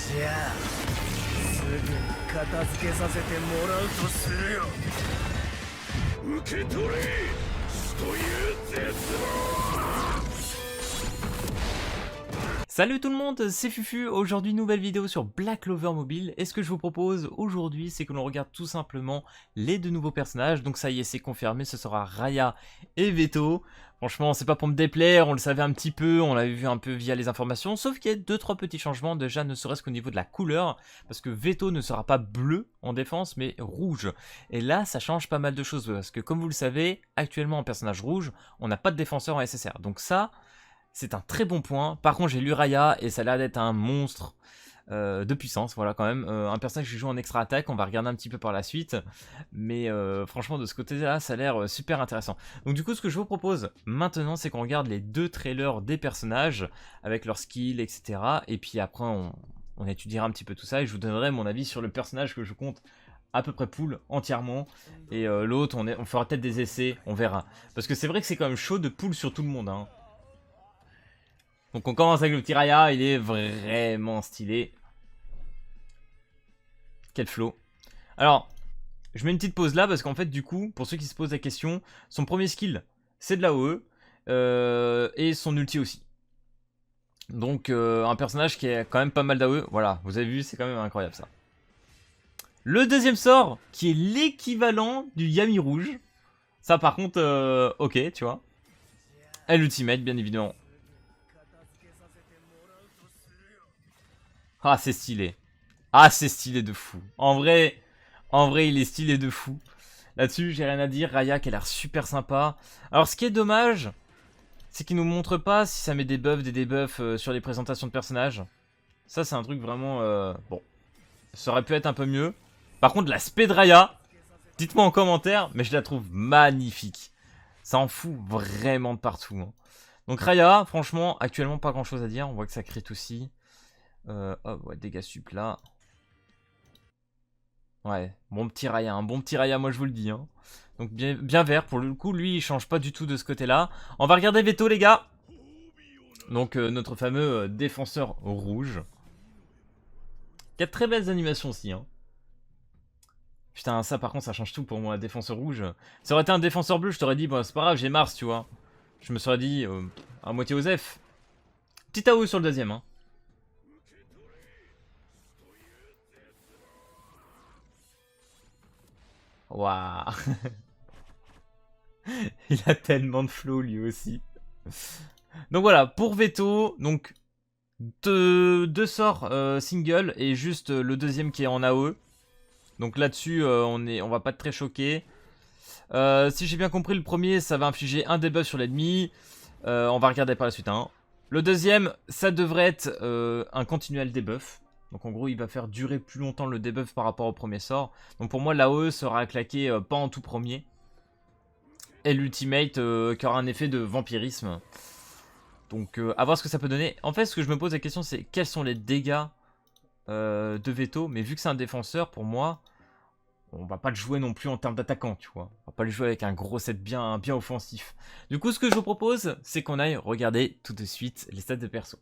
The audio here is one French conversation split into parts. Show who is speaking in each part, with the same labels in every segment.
Speaker 1: じゃあすぐに片付けさせてもらうとするよ。受け取れ死という絶望。
Speaker 2: Salut tout le monde, c'est Fufu, aujourd'hui nouvelle vidéo sur Black Clover Mobile, et ce que je vous propose aujourd'hui c'est que l'on regarde tout simplement les deux nouveaux personnages. Donc ça y est, c'est confirmé, ce sera Raya et Veto. Franchement c'est pas pour me déplaire, on le savait un petit peu, on l'avait vu un peu via les informations, sauf qu'il y a 2-3 petits changements, déjà ne serait-ce qu'au niveau de la couleur, parce que Veto ne sera pas bleu en défense mais rouge. Et là ça change pas mal de choses, parce que comme vous le savez, actuellement en personnage rouge, on n'a pas de défenseur en SSR, donc ça... c'est un très bon point. Par contre, j'ai lu Raya et ça a l'air d'être un monstre de puissance. Voilà, quand même. Un personnage qui joue en extra attaque. On va regarder un petit peu par la suite. Mais franchement, de ce côté-là, ça a l'air super intéressant. Donc, du coup, ce que je vous propose maintenant, c'est qu'on regarde les deux trailers des personnages avec leurs skills, etc. Et puis après, on étudiera un petit peu tout ça et je vous donnerai mon avis sur le personnage que je compte à peu près pull entièrement. Et l'autre, on fera peut-être des essais. On verra. Parce que c'est vrai que c'est quand même chaud de pull sur tout le monde, hein. Donc on commence avec le petit Raya, il est vraiment stylé. Quel flow. Alors, je mets une petite pause là parce qu'en fait du coup, pour ceux qui se posent la question, son premier skill c'est de la OE et son ulti aussi. Donc un personnage qui a quand même pas mal d'AOE, voilà, vous avez vu, c'est quand même incroyable ça. Le deuxième sort, qui est l'équivalent du Yami rouge. Ça par contre, ok, tu vois. Et l'ultimate bien évidemment. Ah, c'est stylé. Ah, c'est stylé de fou. En vrai, il est stylé de fou. Là-dessus, j'ai rien à dire. Raya qui a l'air super sympa. Alors, ce qui est dommage, c'est qu'il nous montre pas si ça met des buffs, des debuffs sur les présentations de personnages. Ça, c'est un truc vraiment... bon, ça aurait pu être un peu mieux. Par contre, l'aspect de Raya, dites-moi en commentaire, mais je la trouve magnifique. Ça en fout vraiment de partout, hein. Donc Raya, franchement, actuellement, pas grand-chose à dire. On voit que ça crit aussi. Oh, ouais, dégâts sup là. Ouais, bon petit Raya, un bon petit Raya, moi je vous le dis, hein. Donc bien vert, pour le coup, lui il change pas du tout de ce côté-là. On va regarder Veto, les gars. Donc notre fameux défenseur rouge. Qui a de très belles animations aussi, hein. Putain, ça par contre, ça change tout pour moi, défenseur rouge. Ça aurait été un défenseur bleu, je t'aurais dit, bon, c'est pas grave, j'ai Mars, tu vois. Je me serais dit, à moitié Osef. Petit AOE sur le deuxième, hein. Waouh. Il a tellement de flow lui aussi. Donc voilà, pour Veto, donc deux sorts single et juste le deuxième qui est en AOE. Donc là-dessus, on va pas être très choqué. Si j'ai bien compris, le premier, ça va infliger un debuff sur l'ennemi. On va regarder par la suite, hein. Le deuxième, ça devrait être un continuel debuff. Donc en gros, il va faire durer plus longtemps le debuff par rapport au premier sort. Donc pour moi, l'AOE sera claqué pas en tout premier. Et l'ultimate qui aura un effet de vampirisme. Donc à voir ce que ça peut donner. En fait, ce que je me pose la question, c'est quels sont les dégâts de Veto. Mais vu que c'est un défenseur, pour moi, on va pas le jouer non plus en termes d'attaquant, tu vois. On va pas le jouer avec un gros set bien offensif. Du coup, ce que je vous propose, c'est qu'on aille regarder tout de suite les stats de perso.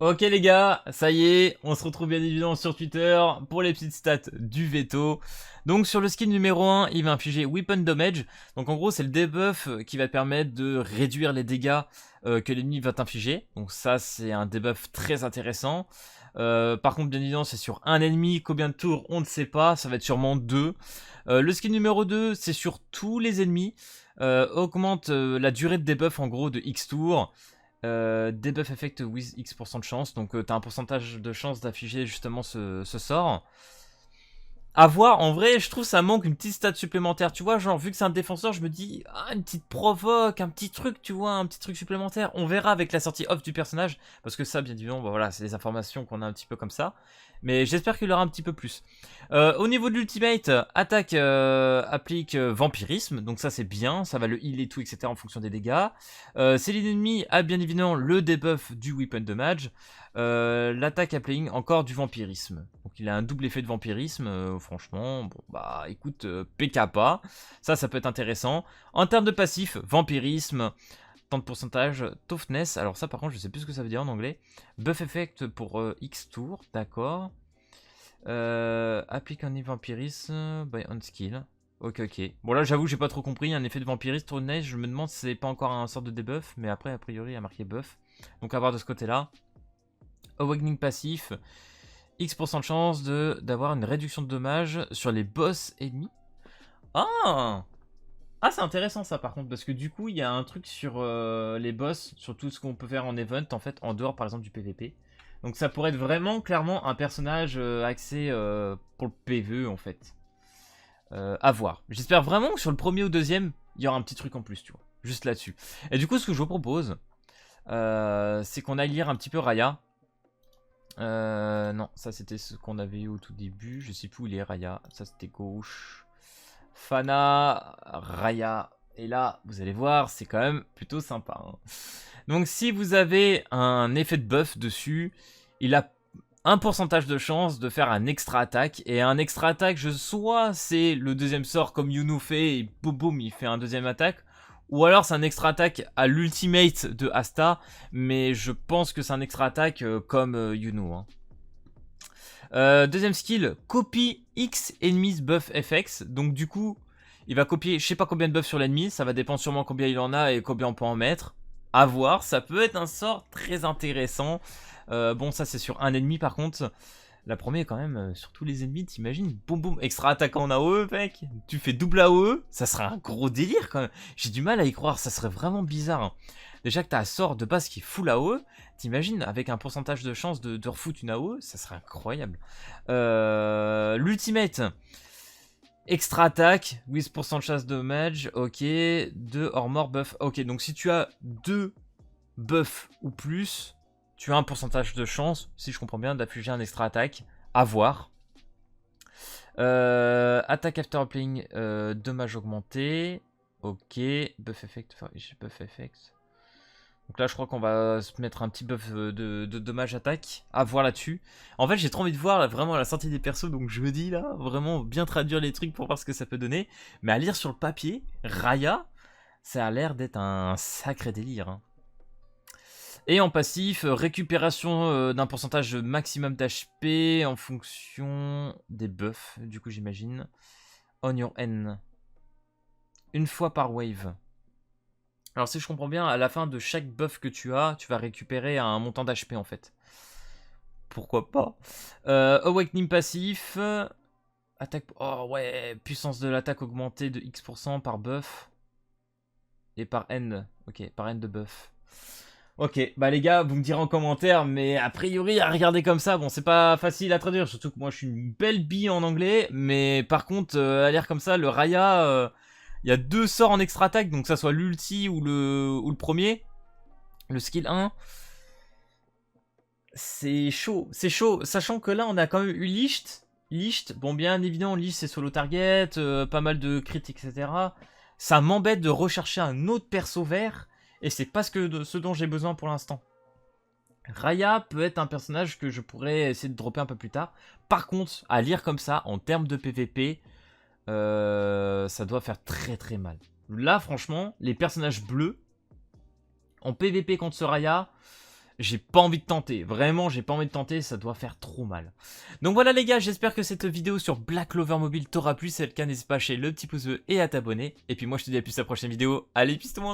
Speaker 2: Ok les gars, ça y est, on se retrouve bien évidemment sur Twitter pour les petites stats du Veto. Donc sur le skill numéro 1, il va infliger Weapon Damage. Donc en gros c'est le debuff qui va te permettre de réduire les dégâts que l'ennemi va t'infliger. Donc ça c'est un debuff très intéressant. Par contre bien évidemment c'est sur un ennemi, combien de tours on ne sait pas, ça va être sûrement 2. Le skill numéro 2 c'est sur tous les ennemis. Augmente la durée de debuff en gros de X tours. Debuff effect with X% de chance, donc t'as un pourcentage de chance d'afficher justement ce sort. À voir, en vrai, je trouve ça manque une petite stat supplémentaire, tu vois, genre vu que c'est un défenseur, je me dis, ah, une petite provoque, un petit truc, tu vois, un petit truc supplémentaire. On verra avec la sortie off du personnage, parce que ça, bien évidemment, bah, voilà, c'est des informations qu'on a un petit peu comme ça. Mais j'espère qu'il y aura un petit peu plus. Au niveau de l'ultimate, attaque applique vampirisme, donc ça c'est bien, ça va le heal et tout, etc. en fonction des dégâts. C'est l'ennemi a bien évidemment le debuff du weapon damage. L'attaque applying encore du vampirisme. Donc il a un double effet de vampirisme, franchement, bon bah écoute, PK pas. Ça peut être intéressant. En termes de passif, vampirisme, tant de pourcentage. Toughness, alors ça par contre je sais plus ce que ça veut dire en anglais. Buff effect pour X tour, d'accord. Applique un vampirisme by on skill. Ok. Bon là j'avoue j'ai pas trop compris, un effet de vampirisme, Toughness, je me demande si c'est pas encore un sort de debuff, mais après a priori il y a marqué buff. Donc à voir de ce côté là. Awakening passif, X% de chance d'avoir une réduction de dommages sur les boss ennemis. Ah, c'est intéressant ça par contre, parce que du coup il y a un truc sur les boss, sur tout ce qu'on peut faire en event en fait, en dehors par exemple du PVP. Donc ça pourrait être vraiment clairement un personnage axé pour le PvE en fait. À voir. J'espère vraiment que sur le premier ou deuxième, il y aura un petit truc en plus, tu vois. Juste là-dessus. Et du coup ce que je vous propose, c'est qu'on aille lire un petit peu Raya. Non, ça c'était ce qu'on avait eu au tout début. Je sais plus où il est Raya. Ça c'était gauche. Fana, Raya. Et là, vous allez voir, c'est quand même plutôt sympa. Hein. Donc si vous avez un effet de buff dessus, il a un pourcentage de chance de faire un extra attaque. Et un extra attaque, soit c'est le deuxième sort comme Yuno fait, et boum boum, il fait un deuxième attaque. Ou alors c'est un extra attaque à l'ultimate de Asta, mais je pense que c'est un extra attaque comme Yuno. Hein. Deuxième skill, copie X enemies buff FX. Donc du coup, il va copier je sais pas combien de buffs sur l'ennemi, ça va dépendre sûrement combien il en a et combien on peut en mettre. À voir, ça peut être un sort très intéressant. Bon ça c'est sur un ennemi par contre. La première quand même, sur tous les ennemis, t'imagines, boum boum, extra attaquant en AOE, mec, tu fais double AOE, ça serait un gros délire quand même. J'ai du mal à y croire, ça serait vraiment bizarre. Hein. Déjà que t'as un sort de base qui est full AOE, t'imagines, avec un pourcentage de chance de refoutre une AOE, ça serait incroyable. L'ultimate, extra attaque, 8% de chasse damage, ok, 2 armor buff, ok, donc si tu as 2 buffs ou plus... Tu as un pourcentage de chance, si je comprends bien, d'infliger un extra attaque. À voir. Attaque after playing, dommage augmenté. Ok. Buff effect. Enfin, j'ai buff effect. Donc là, je crois qu'on va se mettre un petit buff de dommage attaque. À voir là-dessus. En fait, j'ai trop envie de voir là, vraiment la sortie des persos. Donc je me dis là, vraiment bien traduire les trucs pour voir ce que ça peut donner. Mais à lire sur le papier, Raya, ça a l'air d'être un sacré délire. Hein. Et en passif, récupération d'un pourcentage maximum d'HP en fonction des buffs, du coup j'imagine. On your N. Une fois par wave. Alors si je comprends bien, à la fin de chaque buff que tu as, tu vas récupérer un montant d'HP en fait. Pourquoi pas. Awakening passif. Attaque... Oh ouais, puissance de l'attaque augmentée de X% par buff. Et par N. Ok, par N de buff. Ok, bah les gars, vous me direz en commentaire, mais a priori, à regarder comme ça, bon, c'est pas facile à traduire, surtout que moi, je suis une belle bille en anglais, mais par contre, à lire comme ça, le Raya, il y a 2 sorts en extra attaque, donc que ça soit l'ulti ou le premier, le skill 1, c'est chaud, sachant que là, on a quand même eu Licht, bon, bien évidemment, Licht, c'est solo target, pas mal de crits, etc. Ça m'embête de rechercher un autre perso vert, et c'est pas ce dont j'ai besoin pour l'instant. Raya peut être un personnage que je pourrais essayer de dropper un peu plus tard. Par contre, à lire comme ça, en termes de PVP, ça doit faire très très mal. Là, franchement, les personnages bleus, en PVP contre ce Raya, j'ai pas envie de tenter. Vraiment, j'ai pas envie de tenter, ça doit faire trop mal. Donc voilà les gars, j'espère que cette vidéo sur Black Clover Mobile t'aura plu. Si c'est le cas, n'hésite pas à lâcher le petit pouce bleu et à t'abonner. Et puis moi, je te dis à plus à la prochaine vidéo. Allez, peace tout le monde.